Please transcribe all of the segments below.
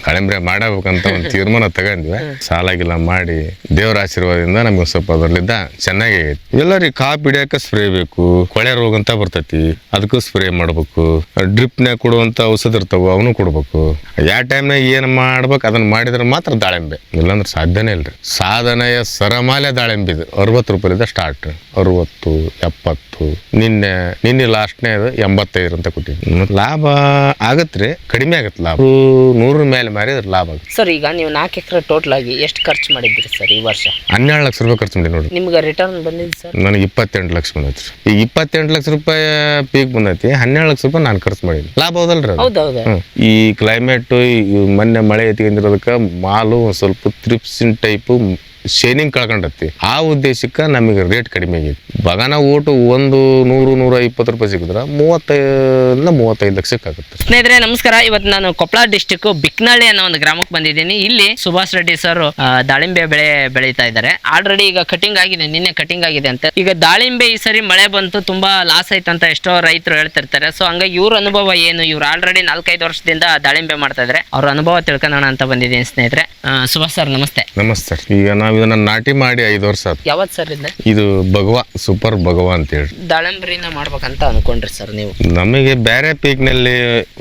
ದಾಳಿಂಬ್ರೆ ಮಾಡಬೇಕಂತ ಒಂದು ತೀರ್ಮಾನ ತಗೊಂಡ್ವಿ. ಸಾಲಾಗಿಲ್ಲ ಮಾಡಿ ದೇವರ ಆಶೀರ್ವಾದದಿಂದ ನಮ್ಗೆ ಸ್ವಲ್ಪ ಅದರಲ್ಲಿದ್ದ ಚೆನ್ನಾಗಿ ಆಗೈತಿ. ಎಲ್ಲರಿಗೆ ಕಾಪಿ ಹಿಡಿಯಕ ಸ್ಪ್ರೇ ಬೇಕು, ಕೊಳೆ ರೋಗ ಅಂತ ಬರ್ತೈತಿ, ಅದಕ್ಕೂ ಸ್ಪ್ರೇ ಮಾಡ್ಬೇಕು. ಡ್ರಿಪ್ನಾಗ ಕೊಡುವಂತ ಔಷಧ ಇರ್ತಾವ ಅವನು ಕೊಡ್ಬೇಕು. ಯಾವ ಟೈಮ್ನಾಗ ಏನ್ ಮಾಡ್ಬೇಕು ಅದನ್ನ ಮಾಡಿದ್ರೆ ಮಾತ್ರ ದಾಳಿಂಬೆ, ಇಲ್ಲಾಂದ್ರೆ ಸಾಧ್ಯನೇ ಇಲ್ರಿ. ಸಾಧನೆಯ ಸರಮಾಲೆ ದಾಳಿಂಬಿದು 60 ರೂಪಾಯಿದ ಸ್ಟಾರ್ಟ್, 60, 70. ನಿನ್ನೆ ಲಾಸ್ಟ್ನೇ 85 ಅಂತ ಕೊಟ್ಟಿದ್ವಿ. ಲಾಭ ಆಗತ್ರಿ, ಕಡಿಮೆ ಆಗತ್ತೆ ಲಾಭ. 100 ಮೇಲೆ ಮಾರಿದ್ರೆ ಲಾಭ ಆಗುತ್ತೆ ಸರ್. ಈಗ ನೀವು 4 ಎಕರೆ ಟೋಟಲ್ ಆಗಿ ಎಷ್ಟು ಖರ್ಚು ಮಾಡಿದ್ರಿ ಸರ್ ಈ ವರ್ಷ? 12 ಲಕ್ಷ ರೂಪಾಯಿ ಖರ್ಚು ಮಾಡಿ ನೋಡ್ರಿ. ನಿಮ್ಗೆ ರಿಟರ್ನ್ ಬಂದಿದೆ ಸರ್? ನನಗೆ 28 ಲಕ್ಷ ಬಂದೈತ್ರಿ. ಈಗ 28 ಲಕ್ಷ ರೂಪಾಯಿ ಪೀಕ್ ಬಂದೈತಿ, 12 ಲಕ್ಷ ರೂಪಾಯಿ ನಾನು ಖರ್ಚು ಮಾಡಿದ್ವಿ. ಲಾಭ ಹೌದಲ್ರಿ? ಹೌದೌದು. ಈ ಕ್ಲೈಮೇಟ್ ಮೊನ್ನೆ ಮಳೆ ಎತ್ಕೊಂಡಿರೋದಕ್ಕೆ ಮಾಲು ಒಂದ್ ಸ್ವಲ್ಪ ತ್ರಿಪ್ಸಿನ್ ಟೈಪ್ ಶೈನಿಂಗ್ ಕಳ್ಕೊಂಡತಿ. ಆ ಉದ್ದೇಶಕ್ಕೆ ನಮಗೆ ರೇಟ್ ಕಡಿಮೆ ಆಗೈತಿ. ಬಗಾನ ಓಟು 100-120 ರೂಪಾಯಿ ಸಿಕ್ಕಿದ್ರೆ 35 ಲಕ್ಷಕ್ಕೆ ಆಗುತ್ತೆ. ಸ್ನೇಹಿತರೆ ನಮಸ್ಕಾರ. ಇವತ್ತು ನಾನು ಕೊಪ್ಪಳ ಡಿಸ್ಟಿಕ್ ಬಿಕ್ನಳ್ಳಿ ಅನ್ನೋ ಒಂದು ಗ್ರಾಮಕ್ಕೆ ಬಂದಿದ್ದೀನಿ. ಇಲ್ಲಿ ಸುಭಾಷ್ ರೆಡ್ಡಿ ಸರ್ ದಾಳಿಂಬೆ ಬೆಳೀತಾ ಇದ್ದಾರೆ. ಆಲ್ರೆಡಿ ಈಗ ಕಟಿಂಗ್ ಆಗಿದೆ, ನಿನ್ನೆ ಕಟಿಂಗ್ ಆಗಿದೆ ಅಂತ. ಈಗ ದಾಳಿಂಬೆ ಈ ಸರಿ ಮಳೆ ಬಂತು, ತುಂಬಾ ಲಾಸ್ ಆಯ್ತು ಅಂತ ಎಷ್ಟೋ ರೈತರು ಹೇಳ್ತಿರ್ತಾರೆ. ಸೊ ಹಂಗಾಗಿ ಇವ್ರ ಅನುಭವ ಏನು, ಇವ್ರು ಆಲ್ರೆಡಿ 4-5 ವರ್ಷದಿಂದ ದಾಳಿಂಬೆ ಮಾಡ್ತಾ ಇದ್ದಾರೆ, ಅವ್ರ ಅನುಭವ ತಿಳ್ಕೊಳ್ಳೋಣ ಅಂತ ಬಂದಿದ್ದೀನಿ ಸ್ನೇಹಿತರೆ. ಸುಭಾಷ್ ಸರ್ ನಮಸ್ತೆ. ನಮಸ್ತೆ. ಈಗ ನಾವು ಇದನ್ನ ನಾಟಿ ಮಾಡಿ 5 ವರ್ಷ ಆಯ್ತು. ಯಾವತ್ ಸರ್ ಇದು ಭಗವಾ ಸೂಪರ್ ಭಗವಾ ಅಂತ ಹೇಳಿ ದಾಳಿಂಬ್ರಿನ ಮಾಡ್ಬೇಕಂತ ಅನ್ಕೊಂಡ್ರಿ ಸರ್ ನೀವು? ನಮಗೆ ಬೇರೆ ಪೀಕ್ ನಲ್ಲಿ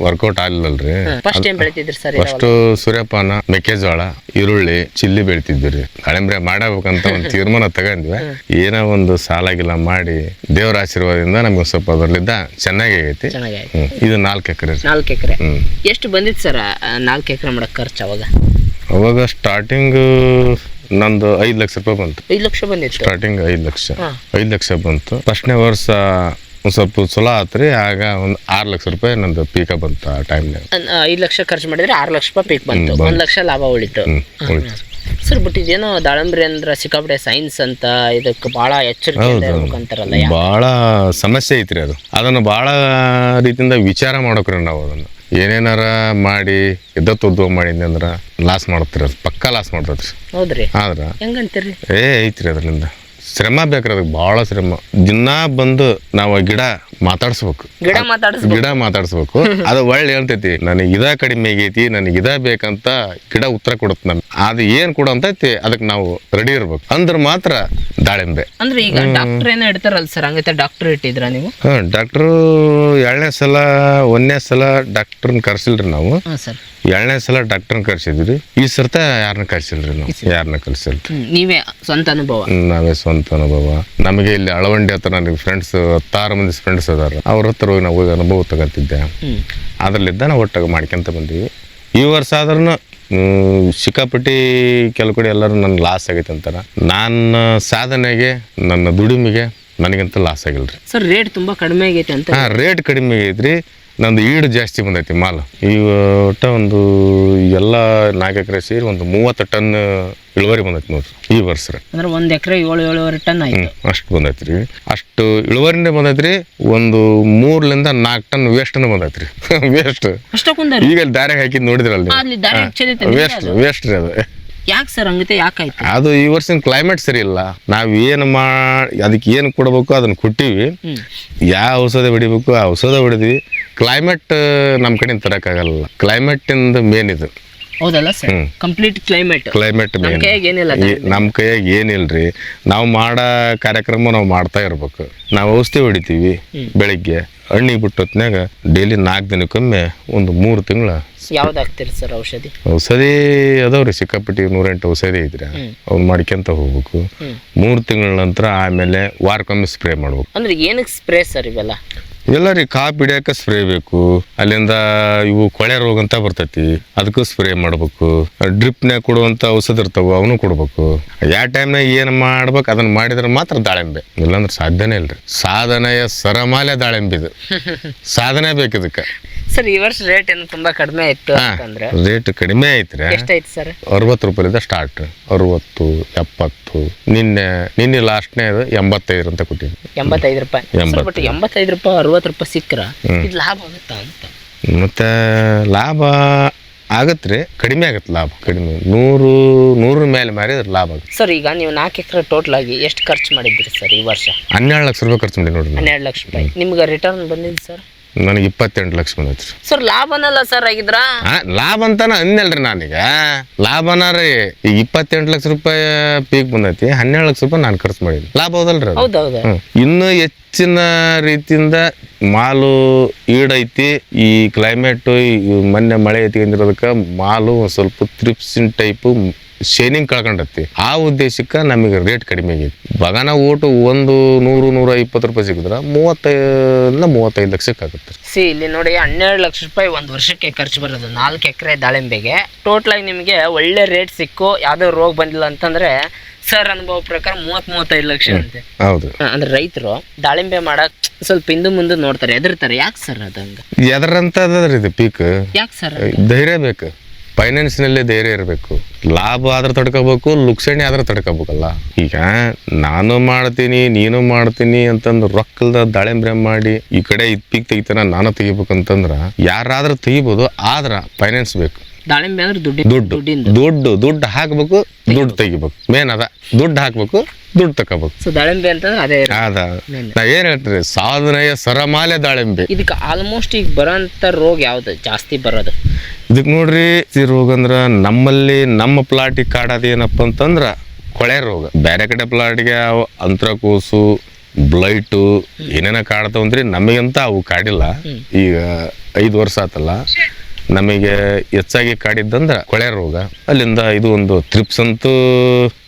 ವರ್ಕೌಟ್ ಆಗ್ಲಿಲ್ಲಲ್ರಿ. ಫಸ್ಟ್ ಏನ್ ಬೆಳಿತಿದ್ರಿ ಸರ್? ಫಸ್ಟ್ ಸೂರ್ಯಪಾನ, ಮೆಕ್ಕೆಜೋಳ, ಈರುಳ್ಳಿ, ಚಿಲ್ಲಿ ಬೆಳಿತಿದ್ರಿ. ದಾಳಿಂಬ್ರೆ ಮಾಡಬೇಕಂತ ಒಂದು ತೀರ್ಮಾನ ತಗೊಂಡ್ವಿ. ಏನೋ ಒಂದು ಸಾಲಾಗಿಲ್ಲ ಮಾಡಿ ದೇವರ ಆಶೀರ್ವಾದದಿಂದ ನಮ್ಗೆ ಸ್ವಲ್ಪ ಅದರಲ್ಲಿದ್ದ ಚೆನ್ನಾಗಿ ಆಗೈತಿ. ಇದು 4 ಎಕರೆ. 4 ಎಕರೆ ಎಷ್ಟು ಬಂದಿತ್ತು ಸರ್ 4 ಎಕರೆ ಮಾಡಕ್ ಖರ್ಚು? ಅವಾಗ ಸ್ಟಾರ್ಟಿಂಗ್ ನಂದು 5 ಲಕ್ಷ ರೂಪಾಯಿ ಬಂತು. 5 ಲಕ್ಷ ಬಂದಿತ್ತು ಸ್ಟಾರ್ಟಿಂಗ್. 5 ಲಕ್ಷ ಬಂತು. ಫಸ್ಟ್ನೇ ವರ್ಷ ಒಂದ್ ಸ್ವಲ್ಪ ಚಲೋ ಆತ್ರಿ. ಆಗ ಒಂದು 6 ಲಕ್ಷ ರೂಪಾಯಿ ನಂದು ಪೀಕ ಬಂತು. ಆ ಟೈಮ್ನಾಗ 5 ಲಕ್ಷ ಖರ್ಚು ಮಾಡಿದ್ರೆ 6 ಲಕ್ಷ ರೂಪಾಯಿ ಪೀಕ್ ಬಂತು. 1 ಲಕ್ಷ ಲಾಭ ಉಳಿತು ಸರ್. ಬಟ್ ಇದೇನೋ ದಾಳಿಂಬ್ರೆ ಅಂದ್ರೆ ಸಿಕ್ಕಾಪಟ್ಟೆ ಸೈನ್ಸ್ ಅಂತ, ಇದಕ್ಕೆ ಬಹಳ ಎಚ್ಚರಿಕೆ ಅಂತಾರಲ್ಲ, ಬಹಳ ಸಮಸ್ಯೆ ಐತ್ರಿ. ಅದನ್ನ ಬಹಳ ರೀತಿಯಿಂದ ವಿಚಾರ ಮಾಡೋಕ್ರಿ ನಾವು. ಅದನ್ನ ಏನೇನಾರ ಮಾಡಿ ಎದ್ದೊದ್ದು ಮಾಡಿದ್ನಿ ಅಂದ್ರ ಲಾಸ್ ಮಾಡತ್ರಿ. ಅದು ಪಕ್ಕಾ ಲಾಸ್ ಮಾಡ್ತೈತ್ರಿ. ಹೌದ್ರಿ? ಆದ್ರ ಹೆಂಗಂತೀರಿ? ಐತ್ರಿ ಅದರಿಂದ ಶ್ರಮ ಬೇಕ್ರಿ. ಅದಕ್ಕೆ ಬಹಳ ಶ್ರಮ. ದಿನ ಬಂದು ನಾವು ಗಿಡ ಮಾತಾಡ್ಸ್ಬೇಕು, ಗಿಡ ಮಾತಾಡ್ಸ್ಬೇಕು. ಅದು ಒಳ್ಳೆ ಹೇಳ್ತೈತಿ, ನನಗೆ ಇದ ಕಡಿಮೆ ಆಗೈತಿ, ನನಗೆ ಇದ ಬೇಕಂತ ಗಿಡ ಉತ್ತರ ಕೊಡುತ್ತ. ನಮ್ಗೆ ಅದು ಏನ್ ಕೊಡಂತೈತಿ ಅದಕ್ಕೆ ನಾವು ರೆಡಿ ಇರ್ಬೇಕು. ಅಂದ್ರೆ ಮಾತ್ರ ದಾಳಿಂಬೆ. ಅಂದ್ರೆ ಈಗ ಡಾಕ್ಟರ್ ಏನೋ ಇಡ್ತಾರಲ್ಲ ಸರ್, ಹಂಗೈತೆ ಡಾಕ್ಟರ್ ಇಟ್ಟಿದ್ರ ನೀವು? ಡಾಕ್ಟರ್ 2ನೇ ಸಲ 1ನೇ ಸಲ ಡಾಕ್ಟರ್ನ ಕರ್ಸಿಲ್ರಿ ನಾವು. 2ನೇ ಸಲ ಡಾಕ್ಟರ್ನ ಕರ್ಸಿದ್ರಿ. ಈ ಸರ್ತ ಯಾರನ್ನ ಕರ್ಸಿಲ್ರಿ ನಾವು. ಯಾರನ್ನ ಕರ್ಸಿಲ್ರಿ. ನೀವೇ ಸ್ವಂತ ಅನುಭವ? ನಾವೇ ಸ್ವಂತ ಅನುಭವ. ನಮಗೆ ಇಲ್ಲಿ ಅಳವಂಡಿ ಹತ್ರ ನನಗೆ ಫ್ರೆಂಡ್ಸ್ 10 ಮಂದಿ ಫ್ರೆಂಡ್ಸ್ ಅದಾರ. ಅವ್ರ ಹತ್ರ ಹೋಗಿ ನಾವು ಅನುಭವ ತಗೊಂತಿದ್ದೆ. ಅದ್ರಲ್ಲಿದ್ದ ನಾವು ಒಟ್ಟಾಗ ಮಾಡ್ಕೊಂತ ಬಂದೀವಿ. ಈ ವರ್ಷ ಆದ್ರೂ ಸಿಕ್ಕಾಪಟ್ಟಿ ಕೆಲವು ಕಡೆ ಎಲ್ಲರೂ ನನ್ನ ಲಾಸ್ ಆಗೈತೆ ಅಂತಾರ. ನನ್ನ ಸಾಧನೆಗೆ, ನನ್ನ ದುಡಿಮೆಗೆ ನನಗಂತ ಲಾಸ್ ಆಗಿಲ್ರಿ ಸರ್. ರೇಟ್ ತುಂಬಾ ಕಡಿಮೆ ಆಗೈತೆ ಅಂತ? ರೇಟ್ ಕಡಿಮೆ ಆಗೈತ್ರಿ. ನಂದು ಈಡು ಜಾಸ್ತಿ ಬಂದೈತಿ ಮಾಲ್. ಈ ಒಟ್ಟ ಒಂದು ಎಲ್ಲ 4 ಎಕರೆ ಸೇರಿ ಒಂದು 30 ಟನ್ ಇಳುವರಿ ಬಂದೈತಿ ನೋಡ್ರಿ ಈ ವರ್ಷ. ಅಂದ್ರೆ 1 ಎಕರೆ 7-7.5 ಟನ್ ಆಯ್ತು. ಅಷ್ಟು ಬಂದೈತ್ರಿ. ಅಷ್ಟು ಇಳುವರಿನೇ ಬಂದೈತ್ರಿ. ಒಂದು 3-4 ಟನ್ ವೇಸ್ಟ್ ಬಂದೈತ್ರಿ. ವೇಸ್ಟ್ ಈಗ ದಾರ್ಯಾಗ ಹಾಕಿದ್ ನೋಡಿದ್ರಲ್ಲಿ, ವೇಸ್ಟ್ ರೀ ಅದು. ಯಾಕೆ ಸರ್ ಹಂಗತೆ? ಯಾಕಾಯ್ತು ಅದು? ಈ ವರ್ಷದ ಕ್ಲೈಮೇಟ್ ಸರಿ ಇಲ್ಲ. ನಾವ್ ಅದಕ್ಕೆ ಏನ್ ಕೊಡಬೇಕು ಅದನ್ನ ಕೊಟ್ಟಿವಿ. ಯಾವ ಔಷಧ ಹೊಡಿಬೇಕು ಆ ಔಷಧ ಹೊಡಿದ್ವಿ. ಕ್ಲೈಮೇಟ್ ನಮ್ ಕಡೆ ತರಕಾಗಲ್ಲ. ಕ್ಲೈಮೇಟ್ ಇಂದ ಮೇನ್ ಇದು. ಹೌದಲ್ಲ ಸರ್? ಕಂಪ್ಲೀಟ್ ಕ್ಲೈಮೇಟ್ ನಮ್ ಕೈಯಾಗ ಏನಿಲ್ರಿ. ನಾವು ಮಾಡೋ ಕಾರ್ಯಕ್ರಮ ನಾವು ಮಾಡ್ತಾ ಇರ್ಬೇಕು. ನಾವು ಔಷಧಿ ಹೊಡಿತೀವಿ ಬೆಳಿಗ್ಗೆ, ಹಣ್ಣಿಗೆ ಬಿಟ್ಟು ಹೊತ್ನ್ಯಾಗ ಡೈಲಿ 4 ದಿನಕ್ಕೊಮ್ಮೆ ಒಂದು 3 ತಿಂಗಳ. ಯಾವ್ದು ಹಾಕ್ತೀರಿ ಸರ್ ಔಷಧಿ? ಔಷಧಿ ಅದಾವ್ರಿ ಸಿಕ್ಕಾಪಟ್ಟಿ 108 ಔಷಧಿ ಐತ್ರಿ. ಅವ್ನು ಮಾಡ್ಕೊಂತ ಹೋಗ್ಬೇಕು. 3 ತಿಂಗಳ ನಂತರ ಆಮೇಲೆ ವಾರಕ್ಕೊಮ್ಮೆ ಸ್ಪ್ರೇ ಮಾಡ್ಬೇಕು. ಅಂದ್ರೆ ಏನಕ್ಕೆ ಸ್ಪ್ರೇ ಸರ್ ಇವೆಲ್ಲ? ಎಲ್ಲರಿ ಕಾಪಿ ಹಿಡಿಯಕ ಸ್ಪ್ರೇ ಬೇಕು. ಅಲ್ಲಿಂದ ಇವು ಕೊಳೆ ರೋಗ ಅಂತ ಬರ್ತೈತಿ, ಅದಕ್ಕೂ ಸ್ಪ್ರೇ ಮಾಡ್ಬೇಕು. ಡ್ರಿಪ್ನಾಗ ಕೊಡುವಂತ ಔಷಧ ಇರ್ತಾವ ಅವನು ಕೊಡ್ಬೇಕು. ಯಾವ ಟೈಮ್ನಾಗ ಏನ್ ಮಾಡ್ಬೇಕು ಅದನ್ನ ಮಾಡಿದ್ರೆ ಮಾತ್ರ ದಾಳಿಂಬೆ, ಇಲ್ಲಾಂದ್ರೆ ಸಾಧ್ಯನೇ ಇಲ್ರಿ. ಸಾಧನೆಯ ಸರಮಾಲೆ ದಾಳಿಂಬಿದು. ಸಾಧನೆ ಬೇಕು ಇದಕ್ಕೆ. ಸರ್ ಈ ವರ್ಷ ರೇಟ್ ಏನು ತುಂಬಾ ಕಡಿಮೆ ಆಯ್ತು ಅಂದ್ರೆ? ರೇಟ್ ಕಡಿಮೆ ಐತ್ರಿ. ಎಷ್ಟಾಯ್ತು ಸರ್? 60 ರೂಪಾಯಿದ ಸ್ಟಾರ್ಟ್, 60, 70. ನಿನ್ನೆ ಲಾಸ್ಟ್ನೇ 85 ಅಂತ ಕೊಟ್ಟಿದ್ವಿ. 85 ರೂಪಾಯಿ. ಬಟ್ 85 ರೂಪಾಯಿ 60 ರೂಪಾಯಿ ಸಿಕ್ಕ್ರ ಇದು ಲಾಭ ಆಗುತ್ತಾ ಅಂತ? ಮತ್ತೆ ಲಾಭ ಆಗತ್ರಿ, ಕಡಿಮೆ ಆಗತ್ತೆ ಲಾಭ. ಕಡಿಮೆ 100 ಮೇಲೆ ಮಾರಿದ್ರೆ ಲಾಭ ಆಗುತ್ತೆ ಸರ್. ಈಗ ನೀವು 4 ಎಕರೆ ಟೋಟಲ್ ಆಗಿ ಎಷ್ಟು ಖರ್ಚು ಮಾಡಿದ್ರಿ ಸರ್ ಈ ವರ್ಷ? 12 ಲಕ್ಷ ರೂಪಾಯಿ ಖರ್ಚು ಮಾಡಿ ನೋಡ್ರಿ. 12 ಲಕ್ಷ ರೂಪಾಯಿ. ನಿಮ್ಗೆ ರಿಟರ್ನ್ ಬಂದಿದೆ ಸರ್? ನನಗೆ 28 ಲಕ್ಷ ಬಂದೈತ್ರಿ. ಸರ್ ಲಾಭನಲ್ಲ ಸರ್ ಆಗಿದ್ರ? ಲಾಭ ಅಂತಾನ ಅಂದಲ್ರಿ ನಾನೀಗ. ಲಾಭನ ರೀ ಈಗ 28 ಲಕ್ಷ ರೂಪಾಯಿ ಪೀಕ್ ಬಂದೈತಿ, 12 ಲಕ್ಷ ರೂಪಾಯಿ ನಾನು ಖರ್ಚು ಮಾಡಿದ್ವಿ. ಲಾಭ ಹೌದಲ್ರಿ ಅದು? ಹೌದೌದು. ಇನ್ನು ಹೆಚ್ಚಿನ ರೀತಿಯಿಂದ ಮಾಲು ಈಡೈತಿ. ಈ ಕ್ಲೈಮೇಟ್ ಮೊನ್ನೆ ಮಳೆ ಎತ್ಕೊಂಡಿರೋದಕ್ಕೆ ಮಾಲು ಒಂದ್ ಸ್ವಲ್ಪ ಥ್ರಿಪ್ಸಿನ್ ಟೈಪ್ ಶೈನಿಂಗ್ ಕಳ್ಕೊಂಡತಿ. ಆ ಉದ್ದೇಶಕ್ಕೆ ನಮಗೆ ರೇಟ್ ಕಡಿಮೆ ಆಗೈತಿ. ಬಗಾನ ಓಟು 100-120 ರೂಪಾಯಿ ಸಿಕ್ಕಿದ್ರೆ 35 ಲಕ್ಷಕ್ಕೆ ಆಗುತ್ತೆ. ಇಲ್ಲಿ ನೋಡಿ 12 ಲಕ್ಷ ರೂಪಾಯಿ ಒಂದು ವರ್ಷಕ್ಕೆ ಖರ್ಚು ಬರೋದು 4 ಎಕರೆ ದಾಳಿಂಬೆಗೆ. ಟೋಟಲ್ ಆಗಿ ನಿಮಗೆ ಒಳ್ಳೆ ರೇಟ್ ಸಿಕ್ಕು, ಯಾವ್ದೋ ರೋಗ ಬಂದಿಲ್ಲ ಅಂತಂದ್ರೆ ಸರ್ ಅನುಭವ ಪ್ರಕಾರ 30-35 ಲಕ್ಷ ಅಂತೆ. ಹೌದು. ಅಂದ್ರೆ ರೈತರು ದಾಳಿಂಬೆ ಮಾಡಕ್ ಸ್ವಲ್ಪ ಹಿಂದೆ ಮುಂದೆ ನೋಡ್ತಾರೆ, ಎದುರ್ತಾರೆ. ಯಾಕೆ ಸರ್ ಅದಂಗ? ಎದರಂತ ಇದು ಪೀಕ್ ಯಾಕೆ ಸರ್? ಧೈರ್ಯ ಬೇಕು, ಫೈನಾನ್ಸ್ನಲ್ಲೇ ಧೈರ್ಯ ಇರಬೇಕು. ಲಾಭ ಆದ್ರೆ ತಡ್ಕೋಬೇಕು, ಲುಕ್ಸಾಣಿ ಆದ್ರೆ ತಡ್ಕೋಬೇಕಲ್ಲ. ಈಗ ನಾನು ಮಾಡ್ತೀನಿ ನೀನು ಮಾಡ್ತೀನಿ ಅಂತಂದು ರೊಕ್ಕಲ್ದ ದಾಳಿಂಬ್ರೆ ಮಾಡಿ ಈ ಕಡೆ ಪೀಕ್ ತೆಗಿತಾನ ನಾನು ತೆಗಿಬೇಕಂತಂದ್ರ ಯಾರಾದ್ರೂ ತೆಗಿಬೋದು. ಆದ್ರ ಫೈನಾನ್ಸ್ ಬೇಕು. ದಾಳಿಂಬೆ ಅಂದ್ರೆ ದುಡ್ಡು ಹಾಕ್ಬೇಕು, ದುಡ್ಡು ತೆಗಿಬೇಕು. ಮೇನ್ ಅದ, ದುಡ್ಡು ಹಾಕ್ಬೇಕು, ದುಡ್ಡು ತಕೋಬೇಕು. ಸೊ ದಾಳಿಂಬೆ ಅಂತಂದ್ರೆ ಅದೇ ಅದ. ನಾ ಏನ್ ಹೇಳ್ತೀನಿ, ಸಾಧನೆಯ ಸರಮಾಲೆ ದಾಳಿಂಬೆ. ಇದಕ್ಕೆ ಆಲ್ಮೋಸ್ಟ್ ಈಗ ಬರೋಂಥ ರೋಗ ಯಾವ್ದು ಜಾಸ್ತಿ ಬರೋದು? ಇದಕ್ ನೋಡ್ರಿ, ಈ ರೋಗ ಅಂದ್ರ ನಮ್ಮಲ್ಲಿ ನಮ್ಮ ಪ್ಲಾಟಿಗೆ ಕಾಡೋದು ಏನಪ್ಪ ಅಂತಂದ್ರ ಕೊಳೆ ರೋಗ. ಬೇರೆ ಕಡೆ ಪ್ಲಾಟ್ಗೆ ಅಂತ್ರಕೋಸು, ಬ್ಲೈಟು ಏನೇನ ಕಾಡ್ತಾವಂದ್ರಿ, ನಮಗಂತ ಅವು ಕಾಡಿಲ್ಲ. ಈಗ 5 ವರ್ಷ ಆತಲ್ಲ, ನಮಗೆ ಹೆಚ್ಚಾಗಿ ಕಾಡಿದ್ದಂದ್ರ ಕೊಳೆ ರೋಗ. ಅಲ್ಲಿಂದ ಇದು ಒಂದು ಥ್ರಿಪ್ಸ್ ಅಂತೂ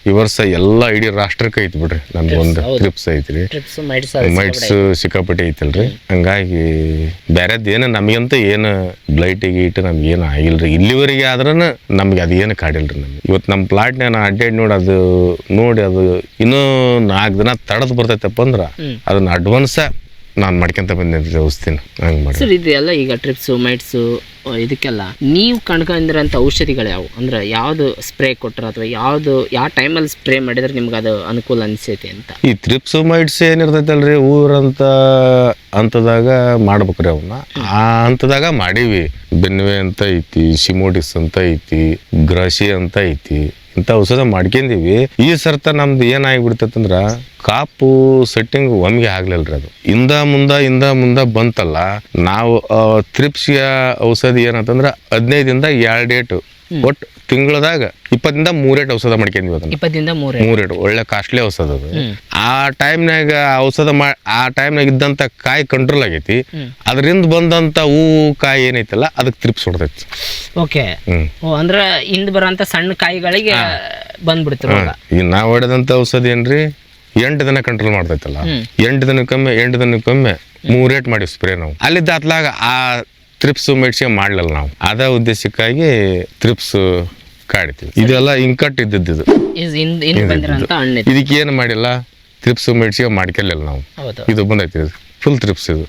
ಈ ವರ್ಷ ಎಲ್ಲ ಇಡೀ ರಾಷ್ಟ್ರಕ್ಕೆ ಐತಿ ಬಿಡ್ರಿ. ನಮ್ಗೊಂದು ಥ್ರಿಪ್ಸ್ ಐತ್ರಿ, ಮೈಟ್ಸ್ ಸಿಕ್ಕಾಪಟ್ಟೆ ಐತಲ್ರಿ. ಹಂಗಾಗಿ ಬೇರೆದ್ದೇನು ನಮಗಂತ ಏನು ಬ್ಲೈಟ್ ಗೀಟ್ ನಮ್ಗೆ ಏನು ಆಗಿಲ್ರಿ ಇಲ್ಲಿವರೆಗೆ. ಆದ್ರನ ನಮ್ಗೆ ಅದೇನು ಕಾಡಿಲ್ರಿ. ನಮ್ಗೆ ಇವತ್ತು ನಮ್ಮ ಪ್ಲಾಟ್ನ ಅಡ್ಡಾಡಿ ನೋಡಿ ಅದು ಇನ್ನೂ 4 ದಿನ ತಡದ್ ಬರ್ತೈತಪ್ಪ ಅಂದ್ರ ಅದನ್ನ ಅಡ್ವಾನ್ಸ್ ನಾನು ಮಾಡ್ಕೊಂತ ಬಂದೇನ್ರಿ ಔಷಧಿನ. ಹಂಗೆ ಮಾಡಿ ಸರ್ ಇದೆಲ್ಲ ಈಗ ಟ್ರಿಪ್ಸು ಮೈಟ್ಸು ಇದಕ್ಕೆಲ್ಲ ನೀವು ಕಂಡ್ಕೊಂಡಿರೋಂಥ ಔಷಧಿಗಳು ಯಾವುವು? ಅಂದ್ರೆ ಯಾವುದು ಸ್ಪ್ರೇ ಕೊಟ್ಟರೆ ಅಥವಾ ಯಾವ ಟೈಮಲ್ಲಿ ಸ್ಪ್ರೇ ಮಾಡಿದ್ರೆ ನಿಮ್ಗೆ ಅದು ಅನುಕೂಲ ಅನಿಸೈತೆ ಅಂತ? ಈ ಥ್ರಿಪ್ಸು ಮೈಟ್ಸ್ ಏನಿರ್ತೈತಲ್ರಿ, ಊರಂತ ಹಂತದಾಗ ಮಾಡ್ಬೇಕ್ರಿ. ಅವನ್ನ ಆ ಹಂತದಾಗ ಮಾಡೀವಿ. ಬೆನ್ನುವೆ ಅಂತ ಐತಿ, ಶಿಮೋಡಿಸ್ ಅಂತ ಐತಿ, ಗ್ರಾಶಿ ಅಂತ ಐತಿ. ಇಂಥ ಔಷಧ ಮಾಡ್ಕೊಂಡಿವಿ. ಈ ಸರ್ತ ನಮ್ದು ಏನಾಗಿಬಿಡ್ತೈತಂದ್ರ ಕಾಪು ಸೆಟ್ಟಿಂಗ್ ಒಮ್ಗೆ ಆಗ್ಲಿಲ್ರಿ. ಅದು ಇಂದ ಮುಂದ ಬಂತಲ್ಲ. ನಾವು ಥ್ರಿಪ್ಸ್ಗೆ ಔಷಧಿ ಏನಂತಂದ್ರ 15ದಿಂದ 2 ಡೇಟ್, ಒಟ್ಟು ತಿಂಗಳದಾಗ 20ದಿಂದ 3 ಡೇಟ್ ಔಷಧ ಮಾಡ್ಕೊಂಡಿವಿ. ಅದನ್ನ 20ದಿಂದ 3 ಡೇಟ್ ಒಳ್ಳೆ ಕಾಸ್ಟ್ಲಿ ಔಷಧ ಅದು. ಆ ಟೈಮ್ನಾಗ ಔಷಧ ಆ ಟೈಮ್ನಾಗ ಇದ್ದಂತ ಕಾಯಿ ಕಂಟ್ರೋಲ್ ಆಗೈತಿ. ಅದರಿಂದ ಬಂದಂತ ಹೂವು ಕಾಯಿ ಏನೈತಲ್ಲ ಅದಕ್ಕೆ ಥ್ರಿಪ್ಸ್ ಹೊಡ್ತೈತಿ. ಓಕೆ. ಅಂದ್ರೆ ಇಂದ ಬರೋಂಥ ಸಣ್ಣ ಕಾಯಿಗಳಿಗೆ ಬಂದ್ಬಿಡ್ತು. ಈಗ ನಾವು ಹೊಡೆದಂತ ಔಷಧಿ ಏನ್ರಿ 8 ದಿನ ಕಂಟ್ರೋಲ್ ಮಾಡ್ತೈತಲ್ಲ. 8 ದಿನಕ್ಕೊಮ್ಮೆ 3 ಡೇಟ್ ಮಾಡಿವಿ ಸ್ಪ್ರೇ. ನಾವು ಅಲ್ಲಿದ್ದ ಅತ್ಲಾಗ ಆ ಥ್ರಿಪ್ಸ್ ಮೆಡ್ಸಿಗೆ ಮಾಡ್ಲಿಲ್ಲ ನಾವು. ಅದ ಉದ್ದೇಶಕ್ಕಾಗಿ ಥ್ರಿಪ್ಸ್ ಕಾಡ್ತೀವಿ. ಇದೆಲ್ಲ ಇಂಕಟ್ ಇದ್ದದ್ದು. ಇದಕ್ಕೆ ಏನು ಮಾಡಿಲ್ಲ, ಥ್ರಿಪ್ಸ್ ಮೆಡ್ಸಿಗೆ ಮಾಡ್ಕೊಳ್ಳಿಲ್ಲ ನಾವು. ಇದು ಬಂದೈತಿ ಫುಲ್ ಥ್ರಿಪ್ಸ್. ಇದು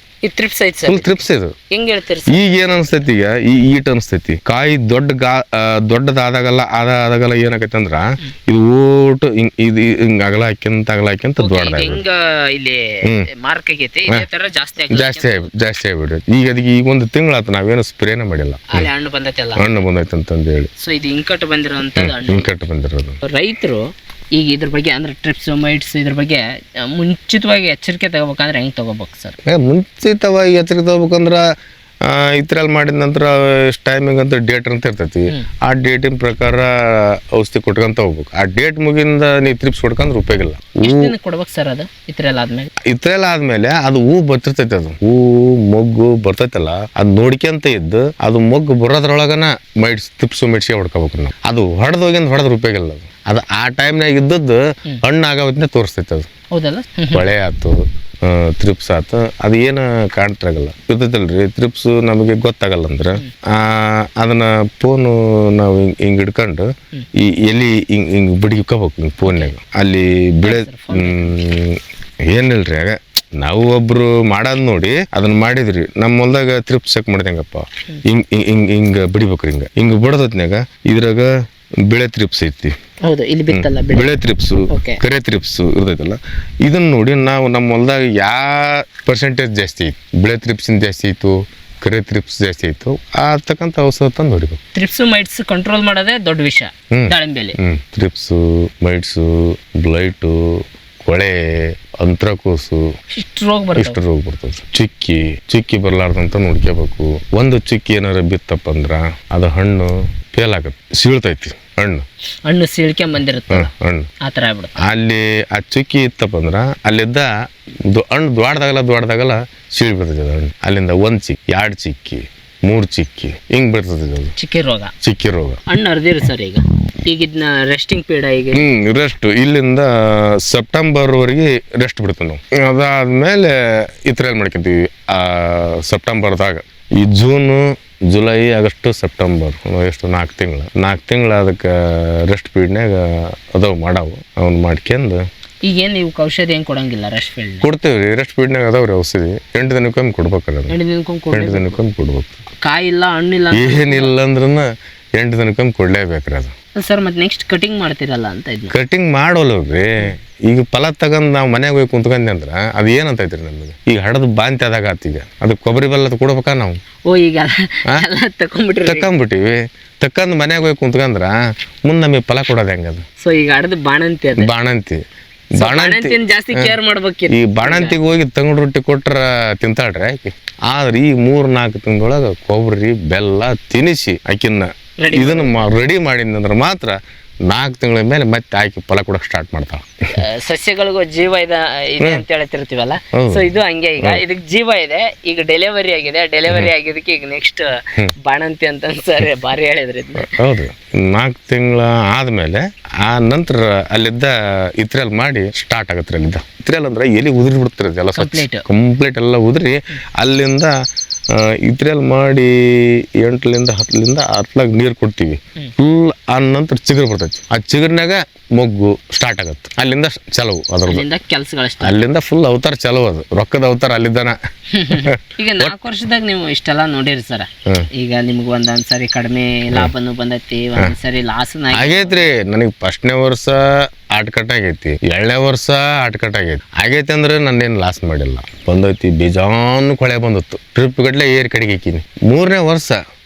ಫುಲ್ ಥ್ರಿಪ್ಸ್. ಇದು ಹೆಂಗ್ ಹೇಳ್ತೀರಿ? ಈಗ ಏನ್ ಅನ್ಸ್ತೈತಿ, ಈಗ ಈಟ್ ಅನ್ಸ್ತೈತಿ. ಕಾಯಿ ದೊಡ್ಡದಾದಾಗಲ್ಲ ಏನಾಗೈತೆ ಅಂದ್ರ ಇದು ಓಟು ಇದು ಹಿಂಗ ಅಗಲ ಹಾಕ್ಯಂತ ದೊಡ್ಡದಾಗಿ ಜಾಸ್ತಿ ಆಗ್ಬಿಡ್ರಿ. ಈಗ ಅದಕ್ಕೆ ಈಗ 1 ತಿಂಗಳಾತ ನಾವೇನು ಸ್ಪ್ರೇನ ಮಾಡಿಲ್ಲ. ಹಣ್ಣು ಬಂದೈತೆ ಅಂತಂದು ಹೇಳಿ ಇಂಕಟ್ ಬಂದಿರೋದು. ರೈತರು ಈಗ ಇದ್ರ ಬಗ್ಗೆ ಅಂದ್ರೆ ಟ್ರಿಪ್ಸ್ ಮೈಟ್ಸ್ ಇದ್ರ ಬಗ್ಗೆ ಮುಂಚಿತವಾಗಿ ಎಚ್ಚರಿಕೆ ತಗೋಬೇಕಂದ್ರೆ ಹೆಂಗ್ ತಗೋಬೇಕು ಸರ್? ಮುಂಚಿತವಾಗಿ ಎಚ್ಚರಿಕೆ ತಗೋಬೇಕಂದ್ರ ಇದ್ರಲ್ಲಿ ಮಾಡಿದ ನಂತರ ಟೈಮಿಂಗ್ ಅಂತ ಡೇಟ್ ಅಂತ ಇರ್ತೈತಿ. ಆ ಡೇಟಿನ ಪ್ರಕಾರ ಔಷಧಿ ಕೊಟ್ಕೊಂತ ಹೋಗ್ಬೇಕು. ಆ ಡೇಟ್ ಮುಗಿಂದ ನೀವು ಥ್ರಿಪ್ಸ್ ಕೊಡ್ಕಂದ್ರೆ ಉಪಯೋಗ ಇಲ್ಲ. ಕೊಡ್ಬೇಕು ಸರ್ ಅದು ಇತ್ರೆಲ್ಲ ಆದ್ಮೇಲೆ ಅದು ಹೂ ಬರ್ತಿರ್ತೈತಿ. ಅದು ಹೂ ಮೊಗ್ಗು ಬರ್ತೈತಲ್ಲ, ಅದ್ ನೋಡ್ಕೊಂತ ಇದ್ದು ಅದು ಮೊಗ್ಗು ಬರೋದ್ರೊಳಗನ ಥ್ರಿಪ್ಸ್ ಮೆಡ್ಸಿಗೆ ಹೊಡ್ಕೋಬೇಕು ನಾವು. ಅದು ಹೊಡೆದ್ರೆ ಉಪಯೋಗ ಇಲ್ಲ. ಅದು ಆ ಟೈಮ್ನಾಗ ಇದ್ದದ್ದು ಹಣ್ಣು ಆಗೋದ್ನೇ ತೋರಿಸ್ತೈತೆ. ಅದು ಹೌದಲ್ಲ, ಕೊಳೆ ಆಯ್ತು, ಥ್ರಿಪ್ಸ್ ಆಯ್ತು, ಅದು ಏನು ಕಾಣ್ತಾಗಲ್ಲ ಇರ್ತೈತಲ್ರಿ. ಥ್ರಿಪ್ಸ್ ನಮಗೆ ಗೊತ್ತಾಗಲ್ಲ ಅಂದ್ರೆ ಅದನ್ನ ಫೋನು ನಾವು ಹಿಂಗ್ ಹಿಡ್ಕೊಂಡು ಈ ಎಲ್ಲಿ ಹಿಂಗ್ ಬಿಡ್ಕೋಬೇಕು. ಹಿಂಗ್ ಫೋನ್ಯಾಗ ಅಲ್ಲಿ ಏನಿಲ್ರಿ. ಆಗ ನಾವು ಒಬ್ರು ಮಾಡೋದ್ ನೋಡಿ ಅದನ್ನ ಮಾಡಿದ್ರಿ. ನಮ್ಮ ಹೊಲ್ದಾಗ ಥ್ರಿಪ್ಸ್ ಚೆಕ್ ಮಾಡಿದಂಗಪ್ಪ ಹಿಂಗ ಬಿಡಿಬೇಕ್ರಿ. ಹಿಂಗ ಬಿಡೋದ್ನಾಗ ಇದ್ರಾಗ ಬೆಳೆ ಥ್ರಿಪ್ಸ್ ಐತಿ, ಬೆಳೆ ಥ್ರಿಪ್ಸು, ಕರೆ ಥ್ರಿಪ್ಸು ಇರ್ತೈತಲ್ಲ. ಇದನ್ನ ನೋಡಿ ನಾವು ನಮ್ಮ ಹೊಲ್ದಾಗ ಯಾವ ಪರ್ಸೆಂಟೇಜ್ ಜಾಸ್ತಿ ಐತಿ, ಬೆಳೆ ಥ್ರಿಪ್ಸಿನ ಜಾಸ್ತಿ ಐತು, ಕರೆ ಥ್ರಿಪ್ಸ್ ಜಾಸ್ತಿ ಐತು, ತಕ್ಕಂತ ಔಷಧ ತಂದು ಹೊಡಿಬೇಕು. ಥ್ರಿಪ್ಸ್ ಮೈಟ್ಸ್ ಕಂಟ್ರೋಲ್ ಮಾಡೋದೇ ದೊಡ್ಡ ವಿಷಯ ದಾಳಿಂಬೆಲಿ. ಥ್ರಿಪ್ಸು ಮೈಟ್ಸು ಬ್ಲೈಟು ಕೊಳೆ, ಅಂತ್ರಕೋಸು, ಇಷ್ಟು ರೋಗ ಬರ್ತವೆ. ಇಷ್ಟು ರೋಗ ಬರ್ತದೆ. ಚಿಕ್ಕಿ ಬರ್ಲಾರ್ದಂತ ನೋಡ್ಕೋಬೇಕು. ಒಂದು ಚಿಕ್ಕಿ ಏನಾರ ಬಿತ್ತಪ್ಪ ಅಂದ್ರ ಅದು ಹಣ್ಣು ಫೇಲ್ ಆಗತ್ತೆ, ಸೀಳ್ತೈತಿ ಹಣ್ಣು ಸೀಳ್ಕೊಂಡ್ ಬಂದಿರುತ್ತೆ, ಹಣ್ಣು ಆ ಥರ ಆಗ್ಬಿಡುತ್ತೆ. ಅಲ್ಲಿ ಆ ಚುಕ್ಕಿ ಇತ್ತಪ್ಪ ಅಂದ್ರ ಅಲ್ಲಿದ್ದ ಹಣ್ಣು ದ್ವಾಡ್ದಾಗಲ್ಲ ಸೀಳ್ ಬರ್ತದೆ ಅದು ಹಣ್ಣು. ಅಲ್ಲಿಂದ 1 ಚಿಕ್ಕಿ, 2 ಚಿಕ್ಕಿ, 3 ಚಿಕ್ಕಿ ಹಿಂಗ್ ಬರ್ತದೆ ಅದು ಚಿಕ್ಕಿ ರೋಗ. ಹಣ್ಣು ಅರ್ದಿರಿ ಸರ್. ಈಗ ಇದನ್ನ ರೆಸ್ಟಿಂಗ್ ಪೀರಿಯಡ್ ಈಗ ರೆಸ್ಟ್ ಇಲ್ಲಿಂದ ಸೆಪ್ಟೆಂಬರ್ ವರೆಗೆ ರೆಸ್ಟ್ ಬಿಡ್ತೀವಿ ನಾವು. ಅದಾದ್ಮೇಲೆ ಇತರ ಮಾಡ್ಕೊಂತೀವಿ ಸೆಪ್ಟೆಂಬರ್ದಾಗ. ಈ ಜೂನು, ಜುಲೈ, ಆಗಸ್ಟ್, ಸೆಪ್ಟೆಂಬರ್ ಎಷ್ಟು 4 ತಿಂಗಳು ಅದಕ್ಕೆ ರೆಸ್ಟ್ ಪೀರಿಯಡ್ನಾಗ ಅದಾವ ಮಾಡಾವು. ಅವ್ನು ಮಾಡ್ಕೊಂಡು ಈಗೇನು ನೀವು ಔಷಧಿ ಏನು ಕೊಡಂಗಿಲ್ಲ? ರೆಸ್ಟ್ ಪೀರಿಯಡ್ ಕೊಡ್ತೇವ್ರಿ. ರೆಸ್ಟ್ ಪೀರಿಯಡ್ನಾಗ ಅದಾವ್ರಿ ಔಷಧಿ. 8 ದಿನಕ್ಕೊಮ್ಮೆ ಕೊಡ್ಬೇಕಲ್ಲ. 8 ದಿನಕ್ಕೊಮ್ಮೆ ಕೊಡ್ಬೇಕು. ಕಾಯಿ ಇಲ್ಲ, ಹಣ್ಣಿಲ್ಲ, ಏನಿಲ್ಲ ಅಂದ್ರೂ 8 ದಿನಕ್ಕೊಮ್ಮೆ ಕೊಡ್ಲೇಬೇಕ್ರಿ ಅದು. ಸರ್ ಮತ್ತೆ ನೆಕ್ಸ್ಟ್ ಕಟಿಂಗ್ ಮಾಡ್ತಿರಲ್ಲ ಅಂತ ಇದ್ನ ಕಟಿಂಗ್ ಮಾಡೋಲ್ರಿ. ಈಗ ಫಲ ತಗೊಂಡ್ ನಾವು ಮನ್ಯಾಗ ಹೋಗಿ ಕುಂತ್ಕೊಂಡೆ ಅಂದ್ರ ಅದು ಏನಂತೈತ್ರಿ ನಮಗೆ? ಈಗ ಹಡದ್ ಬಾಂತಿ ಆದಾಗ ಆತೀಗ ಅದಕ್ಕೆ ಕೊಬ್ಬರಿ ಬೆಲ್ಲ ಕೊಡ್ಬೇಕಾ ನಾವು? ಈಗ ತಕೊಂಬಿಟ್ಟಿವಿ. ತಕ್ಕಂದ್ ಮನ್ಯಾಗ ಹೋಗಿ ಕುಂತ್ಕೊಂಡ್ರ ಮುಂದ್ ನಮಗೆ ಫಲ ಕೊಡೋದು ಹೆಂಗದು? ಸೊ ಈಗ ಹಡದ್ ಬಾಣಂತಿ ಜಾಸ್ತಿ ಕೇರ್ ಮಾಡ್ಬೇಕಿತ್ತು. ಈ ಬಾಣಂತಿಗೆ ಹೋಗಿ ತಂಗುಡ್ ರೊಟ್ಟಿ ಕೊಟ್ರ ತಿಂತಾಳ್ರಿ ಆಕಿ. ಆದ್ರೆ ಈ 3-4 ತಿಂಗಳೊಳಗ ಕೊಬ್ಬರಿ ಬೆಲ್ಲ ತಿನ್ನಿಸಿ ಆಕಿನ್ನ ಇದನ್ನ ರೆಡಿ ಮಾಡಿದಂದ್ರೆ ಮಾತ್ರ 4 ತಿಂಗಳ ಮೇಲೆ ಮತ್ತೆ ಆಕಿ ಫಲ ಕೊಡಕ್ ಸ್ಟಾರ್ಟ್ ಮಾಡ್ತಾಳ. ಸಸ್ಯಗಳಿಗೂ ಜೀವ ಇದೆ ಅಂತ ಹೇಳ್ತಿರ್ತೀವಲ್ಲ, ಸೊ ಇದು ಹಂಗೆ. ಈಗ ಇದಕ್ ಜೀವ ಇದೆ. ಈಗ ಡೆಲಿವರಿ ಆಗಿದೆ. ಡೆಲಿವರಿ ಆಗಿದ್ದಕ್ಕೆ ಈಗ ನೆಕ್ಸ್ಟ್ ಬಾಣಂತಿ ಅಂತ ಸರ್ ಬಾರಿ ಹೇಳಿದ್ರಿ. ಹೌದು, 4 ತಿಂಗಳ ಆದ್ಮೇಲೆ ಆ ನಂತರ ಅಲ್ಲಿದ್ದ ಇತ್ರೆಲ್ ಮಾಡಿ ಸ್ಟಾರ್ಟ್ ಆಗತ್ರಿ. ಅಲ್ಲಿದ್ದ ಇತ್ರೆಲ್ ಅಂದ್ರೆ ಎಲ್ಲಿ ಉದುರಿ ಬಿಡ್ತಿರೋದು ಎಲ್ಲ ಕಂಪ್ಲೀಟ್ ಎಲ್ಲ ಉದುರಿ ಅಲ್ಲಿಂದ ಇತ್ರೆಲ್ ಮಾಡಿ 8-10 ನೀರು ಕೊಡ್ತೀವಿ. ಫುಲ್ ಆ ನಂತರ ಚಿಗುರು ಬರ್ತೈತಿ. ಆ ಚಿಗುರ್ನಾಗ ಮೊಗ್ಗು ಸ್ಟಾರ್ಟ್ ಆಗತ್ತೆ. ಅಲ್ಲಿಂದ ಚಲವು ಅದ್ರದ್ದು ಕೆಲಸಗಳು. ಅಲ್ಲಿಂದ ಫುಲ್ ಅವತಾರ ಚಲೋ. ಅದು ರೊಕ್ಕದ ಅವತಾರ ಅಲ್ಲಿದ್ದಾನ. ಈಗ 4 ವರ್ಷದಾಗ ನೀವು ಇಷ್ಟೆಲ್ಲ ನೋಡಿರಿ ಸರ್. ಈಗ ನಿಮ್ಗೆ ಒಂದೊಂದ್ಸರಿ ಕಡಿಮೆ ಲಾಭನು ಬಂದೈತಿ, ಒಂದೊಂದ್ಸರಿ ಲಾಸ್ ಆಗೈತ್ರಿ. ನನಗೆ 1ನೇ ವರ್ಷ ಆಟ್ಕಟ್ ಆಗೈತಿ, 2ನೇ ವರ್ಷ ಆಟ್ಕಟ್ ಆಗೈತಿ ಅಂದ್ರೆ ನಾನೇನು ಲಾಸ್ ಮಾಡಿಲ್ಲ. ಬಂದೈತಿ ಬೇಜಾನು ಕೊಳೆ ಬಂದತ್ತು. ಟ್ರಿಪ್ ಗಟ್ಲೆ ಏರ್ ಕಡೆಗೆ ಹಾಕಿನಿ. 3ನೇ ವರ್ಷ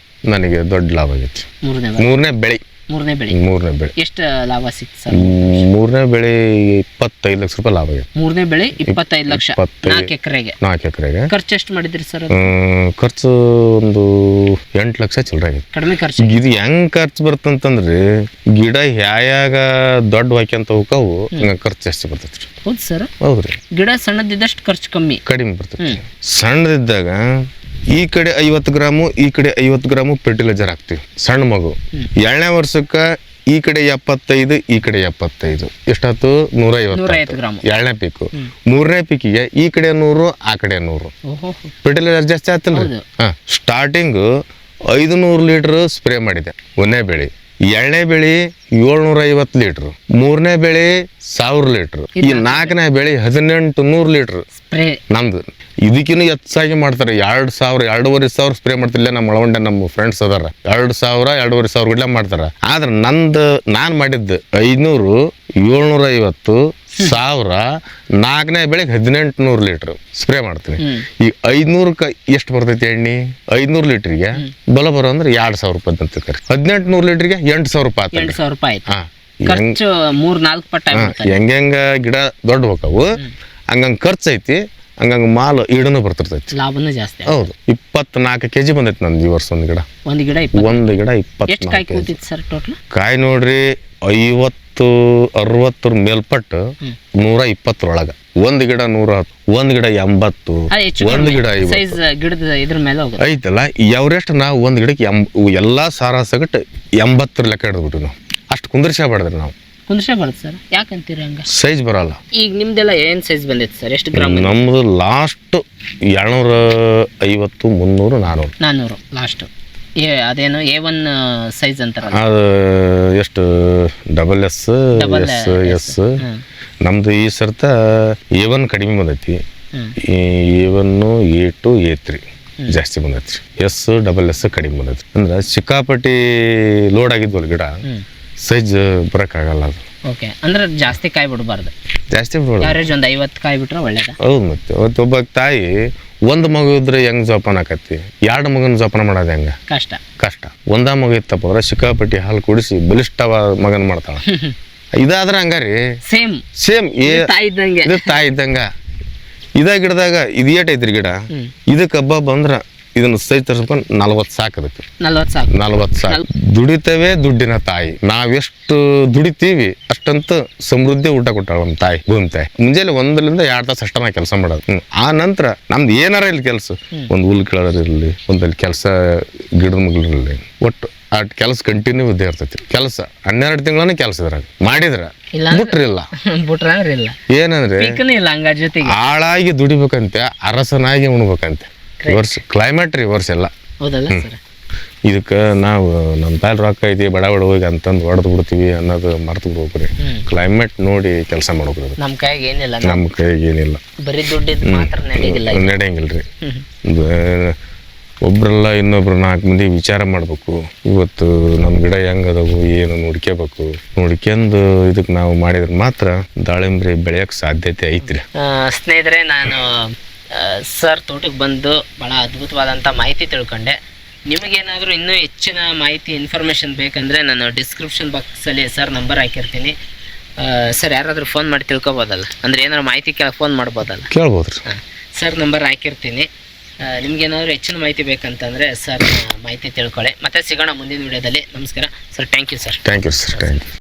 ನನಗೆ ದೊಡ್ಡ ಲಾಭ ಆಗೈತಿ. 3ನೇ ಬೆಳೆ ಎಷ್ಟು ಲಾಭ ಸಿಕ್ತು ಸರ್? 3ನೇ ಬೆಳೆ 25 ಲಕ್ಷ ರೂಪಾಯಿ ಲಾಭ ಆಗೈತಿ. 3ನೇ ಬೆಳೆ 25 ಲಕ್ಷ 4 ಎಕರೆಗೆ. ಖರ್ಚು ಎಷ್ಟು ಮಾಡಿದ್ರಿ ಸರ್? ಖರ್ಚು ಒಂದು 8 ಲಕ್ಷ ಚಿಲ್ಲರೆ ಆಗೈತಿ. ಕಡಿಮೆ ಖರ್ಚು. ಇದು ಹೆಂಗ್ ಖರ್ಚು ಬರ್ತಂತಂದ್ರಿ, ಗಿಡ ಹ್ಯಾಯಾಗ ದೊಡ್ಡ ಹಾಕ್ಯಂತ ಹೋಗವು ಹಂಗ ಖರ್ಚು ಜಾಸ್ತಿ ಬರ್ತೈತ್ರಿ. ಹೌದು ಸರ್. ಹೌದ್ರಿ. ಗಿಡ ಸಣ್ಣದಿದ್ದಷ್ಟು ಖರ್ಚು ಕಡಿಮೆ ಬರ್ತೈತಿ. ಸಣ್ಣದಿದ್ದಾಗ ಈ ಕಡೆ 50 ಗ್ರಾಮು, ಈ ಕಡೆ 50 ಗ್ರಾಮು ಫರ್ಟಿಲೈಸರ್ ಹಾಕ್ತಿವಿ. ಸಣ್ಣ ಮಗು 2ನೇ ವರ್ಷಕ್ಕ ಈ ಕಡೆ 75, ಈ ಕಡೆ 75, ಎಷ್ಟಾಯ್ತು? 150 ಗ್ರಾಮ್ 2ನೇ ಪೀಕು. 3ನೇ ಪೀಕಿಗೆ ಈ ಕಡೆ 100, ಆ ಕಡೆ 100. ಫರ್ಟಿಲೈಸರ್ ಜಾಸ್ತಿ ಆಯ್ತಲ್ರಿ. ಸ್ಟಾರ್ಟಿಂಗ್ 500 ಲೀಟರ್ ಸ್ಪ್ರೇ ಮಾಡಿದೆ 1ನೇ ಬೆಳೆ. 2ನೇ ಬೆಳೆ 750 ಲೀಟರ್. 3ನೇ ಬೆಳೆ 1000 ಲೀಟರ್. ಈ 4ನೇ ಬೆಳೆ 1800 ಲೀಟರ್ ಸ್ಪ್ರೇ ನಮ್ದು. ಇದಕ್ಕಿನ್ನೂ ಹೆಚ್ಚಾಗಿ ಮಾಡ್ತಾರೆ. 2,000-2,500 ಸ್ಪ್ರೇ ಮಾಡ್ತಿಲ್ಲ. ನಮ್ಮ ಒಳಗೊಂಡೆ ನಮ್ಮ ಫ್ರೆಂಡ್ಸ್ ಅದಾರ 2,000-2,500 ಗಡ್ಲೆ ಮಾಡ್ತಾರ. ಆದ್ರೆ ನಾನ್ ಮಾಡಿದ್ದು 500, 750, 1000, 4ನೇ ಬೆಳೆಗೆ 1800 ಲೀಟರ್ ಸ್ಪ್ರೇ ಮಾಡ್ತೀನಿ. ಈ 500ಕ್ಕೆ ಎಷ್ಟು ಬರ್ತೈತಿ ಎಣ್ಣೆ? 500 ಲೀಟರ್ಗೆ ಬರೋ ಅಂದ್ರೆ 2,000 ರೂಪಾಯಿ ಅಂತ ಕರಿ. 1800 ಲೀಟರ್ಗೆ 8,000 ರೂಪಾಯಿ. 8,000 ರೂಪಾಯಿ. ಖರ್ಚು 3-4 ಪಟ್ಟ. ಹೆಂಗ ಗಿಡ ದೊಡ್ಡ ಹೋಗವು ಹಂಗಂಗ್ ಖರ್ಚು ಐತಿ, ಹಂಗಂಗ ಮಾಲ್ ಈಡನು ಬರ್ತಿರ್ತೈತಿ, ಲಾಭನೂ ಜಾಸ್ತಿ. ಹೌದು. 24 kg ಬಂದೈತಿ ನಂದು ಈ ವರ್ಷ. ಒಂದು ಗಿಡ 24 ಕಾಯಿ ನೋಡ್ರಿ. 50-60 ಮೇಲ್ಪಟ್ಟು 120 ಒಳಗ. ಒಂದ್ ಗಿಡ 110, ಒಂದ್ ಗಿಡ 80, ಒಂದ್ ಗಿಡ 50 ಐತಲ್ಲ. ಎವರೆಸ್ಟ್ ನಾವು ಒಂದ್ ಗಿಡಕ್ಕೆ ಎಲ್ಲಾ ಸಾರಾಸಗಟ್ಟು 80 ಲೆಕ್ಕ ಹಿಡಿದ್ಬಿಟ್ಟು ನಾವು ಅಷ್ಟು ಕುಂದರ್ಸಬಾರ್ದ್ರಿ. ನಾವು ಕುಂದ್ರಬಾರ್ದು ಸರ್. ಯಾಕಂತೀರಿ ಹಂಗ? ಸೈಜ್ ಬರಲ್ಲ. ಈಗ ನಿಮ್ದೆಲ್ಲ ಏನ್ ಸೈಜ್ ಬಂದೈತಿ ಸರ್? ಎಷ್ಟು ಗ್ರಾಮ್? ನಮ್ದು ಲಾಸ್ಟ್ 250, 300, 400 ಲಾಸ್ಟ್. ಅದೇನು A1 ಸೈಜ್ ಅಂತಾರ ಅದು. ಎಷ್ಟು? SS. ನಮ್ದು ಈ ಸರ್ತ A1 ಕಡಿಮೆ ಬಂದೈತಿ. A1, A2, A3 ಜಾಸ್ತಿ ಬಂದೈತ್ರಿ. SS ಕಡಿಮೆ ಬಂದೈತಿ. ಅಂದ್ರೆ ಸಿಕ್ಕಾಪಟ್ಟಿ ಲೋಡ್ ಆಗಿದ್ವಲ್ಲ ಗಿಡ, ಸೈಜ್ ಬರಕ್ಕಾಗಲ್ಲ ಅದು. ಓಕೆ. ಅಂದ್ರೆ ಜಾಸ್ತಿ ಕಾಯಿ ಬಿಡಬಾರ್ದು. ಜಾಸ್ತಿ ಬಿಡಬಾರ್ದು. ಅವರೇಜ್ ಒಂದು 50 ಕಾಯಿ ಬಿಟ್ರೆ ಒಳ್ಳೇದ. ಹೌದು. ಮತ್ತೆ ಒಬ್ಬ ತಾಯಿ ಒಂದು ಮಗು ಇದ್ರೆ ಹೆಂಗ್ ಜೋಪಾನ ಆಕತಿ, 2 ಮಗನ ಜೋಪಾನ ಮಾಡೋದು ಹೆಂಗ? ಕಷ್ಟ. ಒಂದ ಮಗು ಇತ್ತಪ್ಪ ಅಂದ್ರೆ ಸಿಕ್ಕಾಪಟ್ಟಿ ಹಾಲು ಕುಡಿಸಿ ಬಲಿಷ್ಠವಾದ ಮಗನ್ ಮಾಡ್ತಾಳ. ಇದಾದ್ರ ಹಂಗಾರಿ ಸೇಮ್ ಸೇಮ್ ಇದ್ದಂಗೆ. ಇದು ತಾಯಿ ಇದ್ದಂಗ. ಇದ ಗಿಡದಾಗ ಇದು ಏಟ್ ಐತ್ರಿ ಗಿಡ, ಇದಕ್ಕೆ ಹಬ್ಬ ಬಂದ್ರ ಇದನ್ನ ಸೈಜ್ ತರ್ಸ್ಕೊಂಡು 40 ಸಾಕು. ಅದಕ್ಕೆ 40 ಸಾಕು. ದುಡಿತೇವೆ ದುಡ್ಡಿನ ತಾಯಿ. ನಾವೆಷ್ಟು ದುಡಿತೀವಿ ಅಷ್ಟಂತ ಸಮೃದ್ಧಿ ಊಟ ಕೊಟ್ಟಾಳ ನಮ್ಮ ತಾಯಿ, ಭೂಮಿ ತಾಯಿ. ಮುಂಜಾನೆ 1-2 ತಾಸು ಅಷ್ಟ ನಾ ಕೆಲಸ ಮಾಡೋದು. ಆ ನಂತರ ನಮ್ದು ಏನಾರ ಇಲ್ಲಿ ಕೆಲಸ, ಒಂದು ಹುಲ್ ಕೀಳೋರ್ ಇರಲಿ, ಒಂದಲ್ಲಿ ಕೆಲಸ ಗಿಡದ ಮಗ್ಳಿರಲಿ, ಒಟ್ಟು ಆ ಕೆಲಸ ಕಂಟಿನ್ಯೂ ಇದ್ದೇ ಇರ್ತೈತಿ. ಕೆಲಸ 12 ತಿಂಗಳನ್ನ ಕೆಲಸ ಇದ್ರಾಗ ಮಾಡಿದ್ರ ಬಿಟ್ರಿಲ್ಲ. ಏನಂದ್ರೆ ಆಳಾಗಿ ದುಡಿಬೇಕಂತೆ, ಅರಸನಾಗಿ ಉಣ್ಬೇಕಂತೆ. ವರ್ಷ ಕ್ಲೈಮೇಟ್ ರೀ ವರ್ಷ ಎಲ್ಲ. ಇದಕ್ಕೆ ನಾವು ನಮ್ಮ ತಾಯಿ ರೊಕ್ಕ ಐತಿ ಬಡ ಬಡ ಹೋಗಿ ಅಂತಂದು ಹೊಡೆದು ಬಿಡ್ತೀವಿ ಅನ್ನೋದು ಮರ್ತು ಬಿಡ್ಬೇಕ್ರಿ. ಕ್ಲೈಮೇಟ್ ನೋಡಿ ಕೆಲಸ ಮಾಡ್ಬೇಕ್ರಿ. ನಮ್ಮ ಕೈಗೆ ಏನಿಲ್ಲ, ಬರೀ ದುಡ್ಡಿದ್ದು ಮಾತ್ರ ನಡೆಯಂಗಿಲ್ರಿ. ಒಬ್ರಲ್ಲ ಇನ್ನೊಬ್ರು 4 ಮಂದಿ ವಿಚಾರ ಮಾಡ್ಬೇಕು. ಇವತ್ತು ನಮ್ಮ ಗಿಡ ಹೆಂಗದವು ಏನು ನೋಡ್ಕೋಬೇಕು. ನೋಡ್ಕೊಂಡು ಇದಕ್ಕೆ ನಾವು ಮಾಡಿದ್ರೆ ಮಾತ್ರ ದಾಳಿಂಬ್ರಿ ಬೆಳೆಯಕ್ಕೆ ಸಾಧ್ಯತೆ ಐತ್ರಿ. ಸ್ನೇಹಿತರೆ, ನಾನು ಸರ್ ತೋಟಕ್ಕೆ ಬಂದು ಭಾಳ ಅದ್ಭುತವಾದಂಥ ಮಾಹಿತಿ ತಿಳ್ಕೊಂಡೆ. ನಿಮಗೇನಾದರೂ ಇನ್ನೂ ಹೆಚ್ಚಿನ ಮಾಹಿತಿ ಇನ್ಫಾರ್ಮೇಷನ್ ಬೇಕಂದರೆ ನಾನು ಡಿಸ್ಕ್ರಿಪ್ಷನ್ ಬಾಕ್ಸಲ್ಲಿ ಸರ್ ನಂಬರ್ ಹಾಕಿರ್ತೀನಿ. ಸರ್ ಯಾರಾದರೂ ಫೋನ್ ಮಾಡಿ ತಿಳ್ಕೊಬೋದಲ್ಲ, ಅಂದರೆ ಏನಾದ್ರು ಮಾಹಿತಿ ಫೋನ್ ಮಾಡ್ಬೋದಲ್ಲ? ಕೇಳ್ಬೋದ್ರಿ. ಸರ್ ನಂಬರ್ ಹಾಕಿರ್ತೀನಿ. ನಿಮ್ಗೇನಾದರೂ ಹೆಚ್ಚಿನ ಮಾಹಿತಿ ಬೇಕಂತಂದರೆ ಸರ್ ಮಾಹಿತಿ ತಿಳ್ಕೊಳ್ಳಿ. ಮತ್ತೆ ಸಿಗೋಣ ಮುಂದಿನ ವಿಡಿಯೋದಲ್ಲಿ. ನಮಸ್ಕಾರ sir. Thank you sir. Thank you sir. Thank you.